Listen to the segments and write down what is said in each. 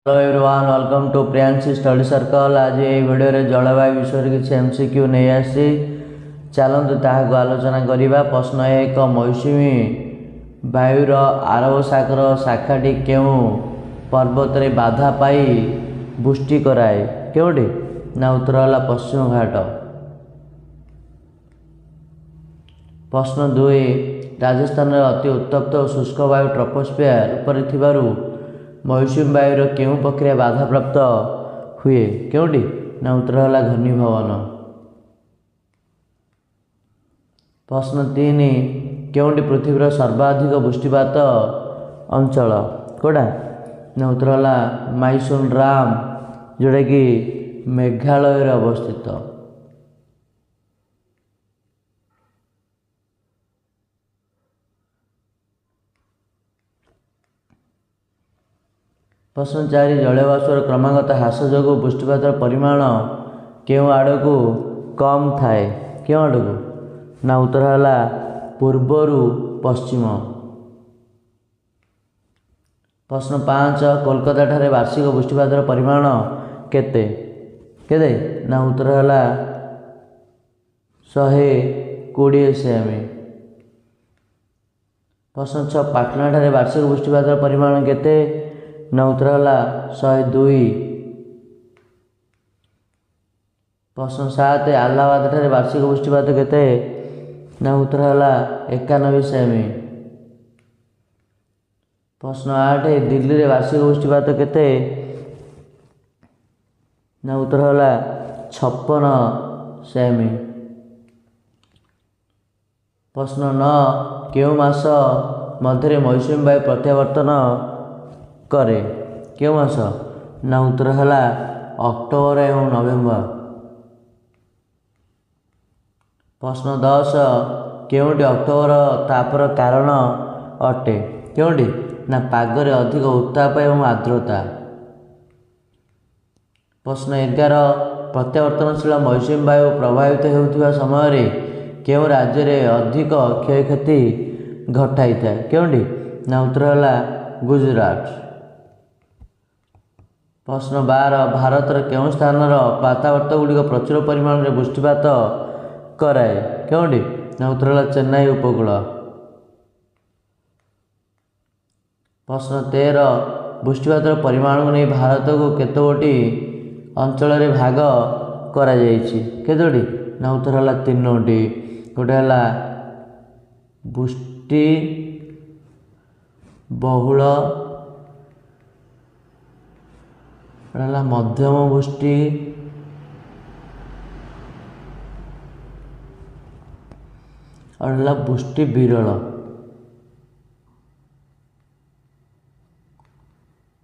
Hello everyone, welcome to Priyanshi study circle. आज ये video रे जलवायु विषय किसी एमसीक्यू नहीं आसी, चलतु ताहाको आलोचना करवा। प्रश्न एक, मौसुमी वायुर आरब सागर शाखाटी क्यों पर्वत रे बाधा पाई बृष्टि कराए? क्योंटी ना उत्तर है पश्चिम घाट। प्रश्न दुई, राजस्थान अति उत्तप्त और शुष्क वायु ट्रोपोस्फियर पर थिबारु मौसुमी वायुर क्यों प्रक्रिया बाधा प्राप्त हुए? क्योंटी ना उत्तर है घनीभवन। प्रश्न तीन, क्योंटी पृथ्वीर सर्वाधिक वृष्टिपात अंचल कोड़ा? ना उत्तर है माइसोनराम, जोटा कि मेघालय अवस्थित। प्रश्न चार, जलवाष्पर क्रमागत ह्रास जो वृष्टिपात परिमाण क्यों आड़ को कम थाए? क्यों आड़ को? ना उत्तर है पूर्वरु पश्चिम। प्रश्न पाँच, कोलकाता ठारे वार्षिक वृष्टिपात परिमाण केते? केते? ना उत्तर है 120 सेमी। प्रश्न 6, पाटना ठारे वार्षिक वृष्टिपात परिमाण केते? ना उत्तर है 102। प्रश्न 7, आलाहाबाद ठारे वार्षिक वृष्टिपात केते? ना उत्तर है 91 सेमी। प्रश्न 8, दिल्ली रे वार्षिक वृष्टिपात केते? ना उत्तर है 56 सेमी। प्रश्न 9, क्यों मास मध्य मौसुमी वायु प्रत्यावर्तन करे? क्यों मास? ना उत्तर है अक्टोबर एवं नवेम्बर। प्रश्न 10, क्योंटी अक्टोबर तापर कारण अटे? क्योंटी ना पागरे अधिक उत्ताप एवं आर्द्रता। प्रश्न 11, प्रत्यावर्तनशील मौसुमी वायु प्रभावित होता समय क्यों राज्य में अधिक क्षयक्षति घटाई था? क्योंटी ना उत्तर है गुजरात। प्रश्न 12, भारतर केउं स्थानर पातावर्त गुड़िक प्रचुर परिमाण में वृष्टिपात कराए? क्योंटी ना उत्तर है चेन्नई उपकूल। प्रश्न 13, वृष्टिपात परिमाण को नहीं भारत को केतोटी अंचल रे भाग करा जायछि? केतोटी? ना उत्तर है 3टी। गोटे है वृष्टि बहुल, मध्यम वृष्टि और वृष्टि विरल।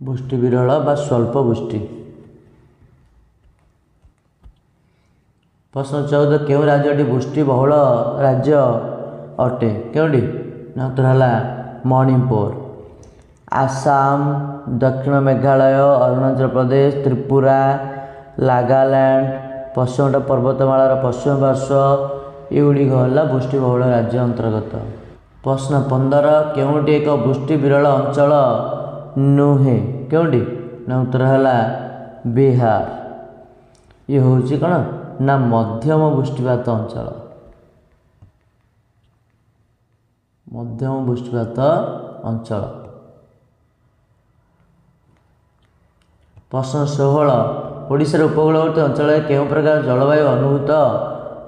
वृष्टि विरल बा स्वल्प वृष्टि। प्रश्न 14, क्यों राज्य वृष्टि बहुल राज्य अटे? क्योंटी? ना उत्तर है मणिपुर। आसाम, दक्षिण मेघालय, अरुणाचल प्रदेश, त्रिपुरा, नागालैंड, पश्चिम घाट पर्वतमालार पश्चिम पार्श्व युड़िक है वृष्टिबहुल राज्य अंतर्गत। प्रश्न 15, क्योंटी एक वृष्टि विरल अंचल नुहे? क्योंटी? ना उत्तर है बिहार। ये हूँ कौन ना मध्यम वृष्टिपात अंचल। मध्यम वृष्टिपात अंचल। प्रश्न 16, ओडिशार उपकूलवर्ती अंचल केउं प्रकार जलवायु अनुभूत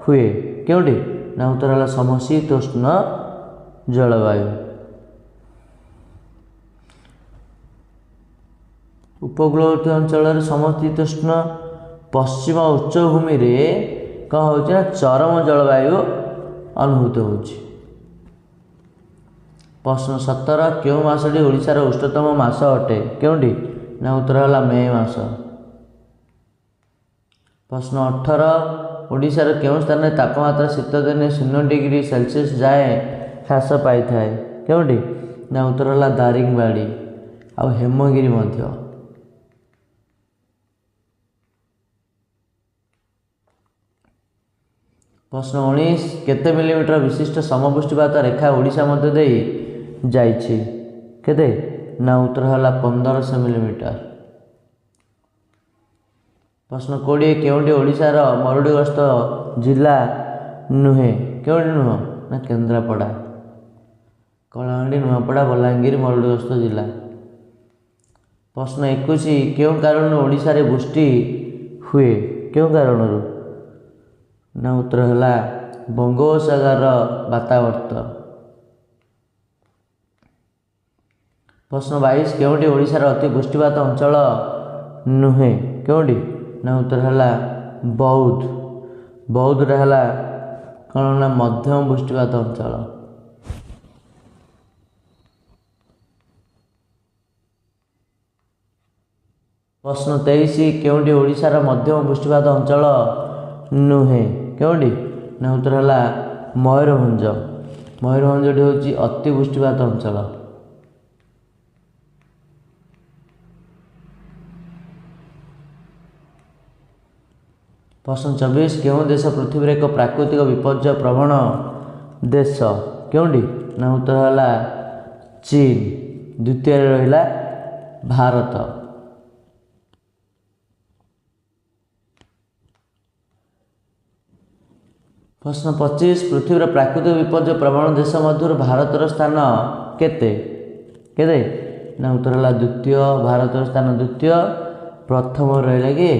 हुए? क्योंटी? ना उत्तर है समशीतोष्ण जलवायु। उपकूलवर्ती अंचल समशीतोष्ण, पश्चिम उच्चभूमि रे कौन हो चरम जलवायु अनुभूत हो। प्रश्न 17, क्यों मासटी ओडिशार उष्णतम मास अटे? क्योंटी? ना उत्तर है मे मास। प्रश्न 18, ओडिशार केउं स्थान में तापमात्रा शीत दिन 0 डिग्री सेल्सियस जाए ह्रास पाई थाए? क्योंटी? ना उत्तर है दारिंगबाड़ी आ हेमगिरी मध्य। प्रश्न 19, केते मिलीमीटर विशिष्ट समवृष्टिपात रेखा ओडिशा मध्य देई जाइछि? केते? ना उत्तर है 1500 मिलीमीटर। प्रश्न 20 केउंटी ओडिशार मरुड़ीग्रस्त जिला नुहे केउंटी नुह ना केन्द्रापड़ा कलाहांडी नुआपड़ा बलांगीर मरुड़ीग्रस्त जिला। प्रश्न 21 केउं कारण ओडिशा रे वृष्टि हुए केउं कारण ना उत्तर है बंगोपसागर वातावर्त। प्रश्न 22 केउंटी ओडिशार अति वृष्टिपात अंचल नुहे केउंटी ना उत्तर है बौद्ध बौद्ध है कौन ना मध्यम वृष्टिपात अंचल। प्रश्न 23 केउंटी ओडिशार मध्यम वृष्टिपात अंचल नुहे केउंटी ना उत्तर है मयूरभंज मयूरभंज हूँ अति वृष्टिपात अंचल। प्रश्न 24 केउं देश पृथ्वी एक प्राकृतिक विपर्य प्रवण देश केउंटी ना उत्तर है चीन द्वितीय रहा भारत। प्रश्न 25 पृथ्वी प्राकृतिक विपर्य प्रवण देश मध्य भारतर स्थान केते केते ना उत्तर है द्वितीय भारतर स्थान द्वितीय प्रथम रहा कि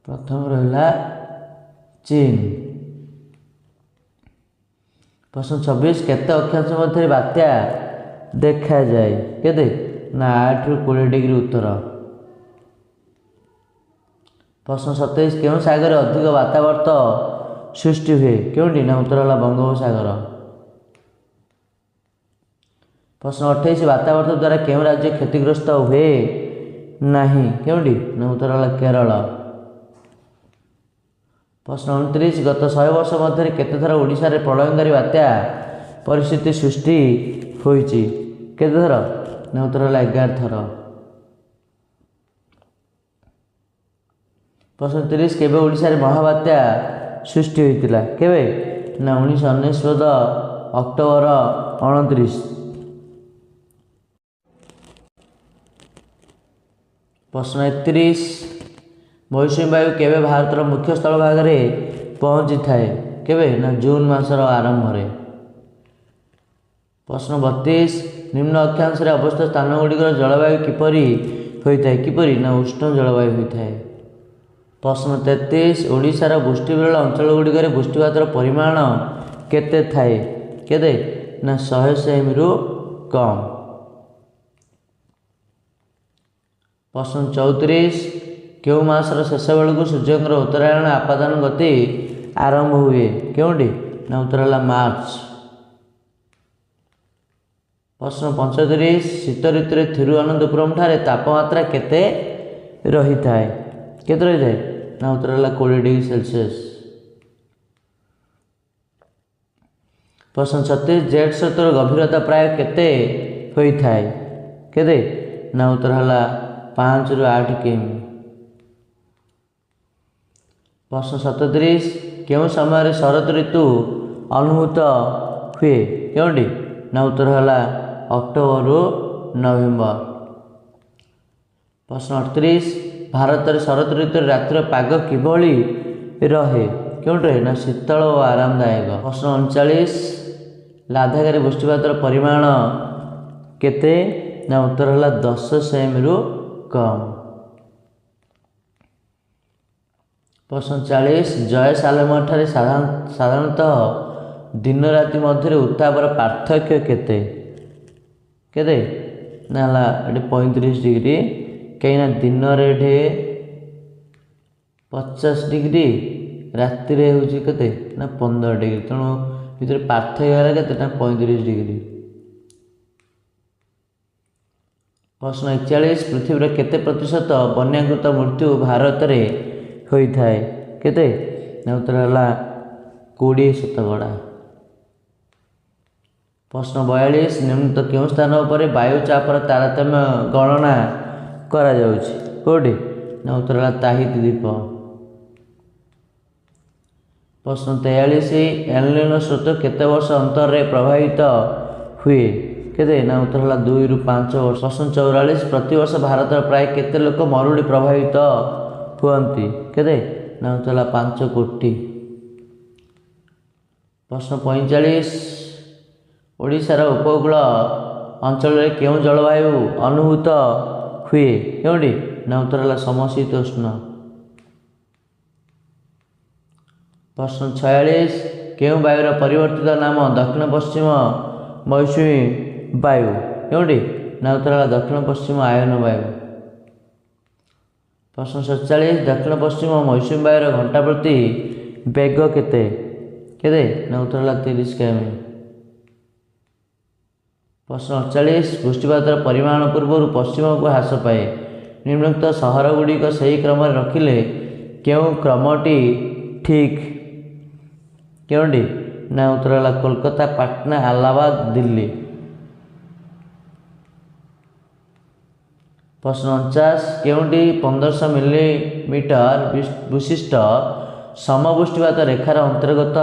प्रथम रहा चीन। प्रश्न 26 केते अक्षांश मध्य बात्या देखा जाए केते ना 8 रु 20 डिग्री उत्तर। प्रश्न 27 केउं सागर अधिक वातावर्त सृष्टि हुए केउंटी ना उत्तर है बंगोपसागर। प्रश्न 28 वातावर्त द्वारा केउं राज्य क्षतिग्रस्त हुए नहीं केउंटी ना उत्तर है केरल। प्रश्न 29 गत 100 वर्ष मध्य केते थर ओडिशा रे प्रलयंकारी बात्या परिस्थिति सृष्टि होईची केते थर ना उत्तर है 11 थर। प्रश्न 30 केबे ओडिशा रे महाबात्या सृष्टि होइतिला केबे ना 1999 अक्टोबर 29। प्रश्न 31 मौसुमी वायु केबे भारतर मुख्य स्थल भाग में पहुँची थाए केबे ना जून मासर आरंभ में। प्रश्न 32 निम्न अक्षांश रे अवस्थित स्थान गुड़िकर जलवायु किपरि होइथाए किपरि ना उष्ण जलवायु होइथाए। प्रश्न 33 ओडिशार वृष्टिबहुल अंचल गुड़िकर वृष्टिपातर परिमाण केते थाए केते ना 100 सेमी रु कम। प्रश्न 34 केउं मासर शेष बेलू सूर्यंकर उत्तरायण आपादन गति आरंभ हुए केउंटी ना उत्तर है मार्च। प्रश्न 35 शीत ऋतु में थिरुवनंतपुरम ठारे तापमात्रा केते रही थाए केते रही थाए ना उत्तर है 20 डिग्री सेल्सियस। प्रश्न 36 जेट स्रोतर गभीरता प्राय केते होई थाए केते ना उत्तर है 5 रु 8 किमी। प्रश्न 37 केउं समय शरत ऋतु अनुभूत हुए केउंटी ना उत्तर है अक्टोबर रु नवेम्बर। प्रश्न 38 भारत में शरत ऋतु रातिर पाग किभली रहे केउंटी ना शीतल और आरामदायक। प्रश्न 39 लद्दाख में वृष्टिपातर परिमाण केते ना उत्तर है 10 सेमी रु कम। प्रश्न 40 जयसालमेर ठारे साधारणतः दिन राति मध्य उत्तापर पार्थक्य केते केते ना 35 डिग्री कहीं दिन रे 50 डिग्री राति रे होची केते ना 15 डिग्री तेणु भितर पार्थक्य है केते ना 35 डिग्री। प्रश्न 41 पृथ्वी केते प्रतिशत बन्याकृत मृत्यु भारत में होता है केते ना उत्तर है 20%। प्रश्न 42 निम्न केउं स्थान पर वायुचापर तारतम्य गणना करा जाउछि कोठी ना उत्तर है ताहिती द्वीप। प्रश्न 43 एल निनो स्रोत केते वर्ष अंतर रे प्रभावित हुए केते ना उत्तर है 2 ରୁ 5 वर्ष। प्रश्न 44 प्रतिवर्ष भारत प्राय केते लोक मरुड़ी प्रभावित हुअन्ति केते ना उत्तर है 5 कोटी। प्रश्न 45 ओडिशार उपकूल अंचल केउं जलवायु अनुभूत हुए केउंडी ना उत्तर है समशीतोष्ण। प्रश्न 46 केउं वायुर परिवर्तित नाम दक्षिण पश्चिम मौसुमी वायु केउंडी ना उत्तर है दक्षिण पश्चिम आयन वायु। प्रश्न 47 दक्षिण पश्चिम मौसुमी वायुर घंटा प्रति वेग केते केते ना उत्तर है 30 किमी। प्रश्न 48 वृष्टिपातर परिमाण पूर्व पश्चिम को ह्रास पाए निम्नोक्त सहर गुड़िक सही क्रम रखिले केउं क्रमटी ठीक केउंडी ना उत्तर है कोलकाता पाटना इलाहाबाद दिल्ली। प्रश्न 49 केउंडी 1500 मिलीमीटर विशिष्ट समवृष्टिपात रेखार अंतर्गत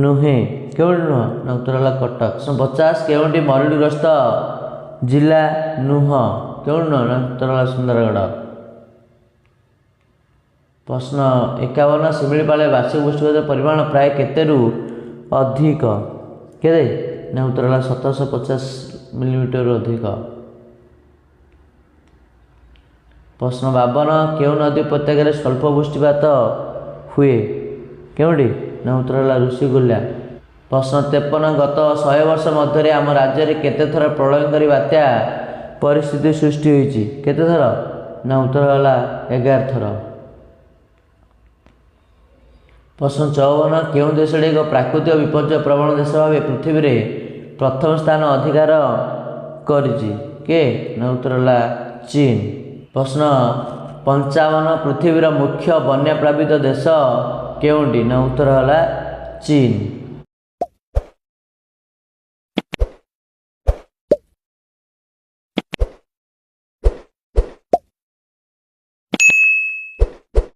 नुहे केउंडी नुह ना उत्तर है कटक। प्रश्न 50 केउंडी मरुड़ीग्रस्त जिला नुह केउंडी नुह ना उत्तर है सुंदरगढ़। प्रश्न 51 शिमिलीपाल वार्षिक वृष्टिपात परिमाण प्राय केतेरू अधिक केते ना उत्तर है 1750 मिलीमीटर अधिक। प्रश्न 52 केउं नदी उपत्यकार स्वल्प वृष्टिपात हुए केउंडी ना उत्तर है ऋषिकुल्या। प्रश्न 53 गत 100 वर्ष मध्य आम राज्य में केते थर प्रलयंकारी बात्या परिस्थिति सृष्टि होईची केते थर ना उत्तर है 11 थर। प्रश्न 54 केउं देश एक प्राकृतिक विपर्यय प्रवण देश भाव पृथ्वी रे प्रथम स्थान अधिकार करिची के ना उत्तर है चीन। प्रश्न 55 पृथ्वीर मुख्य बन्या प्लावित देश केउंडी ना उत्तर है चीन।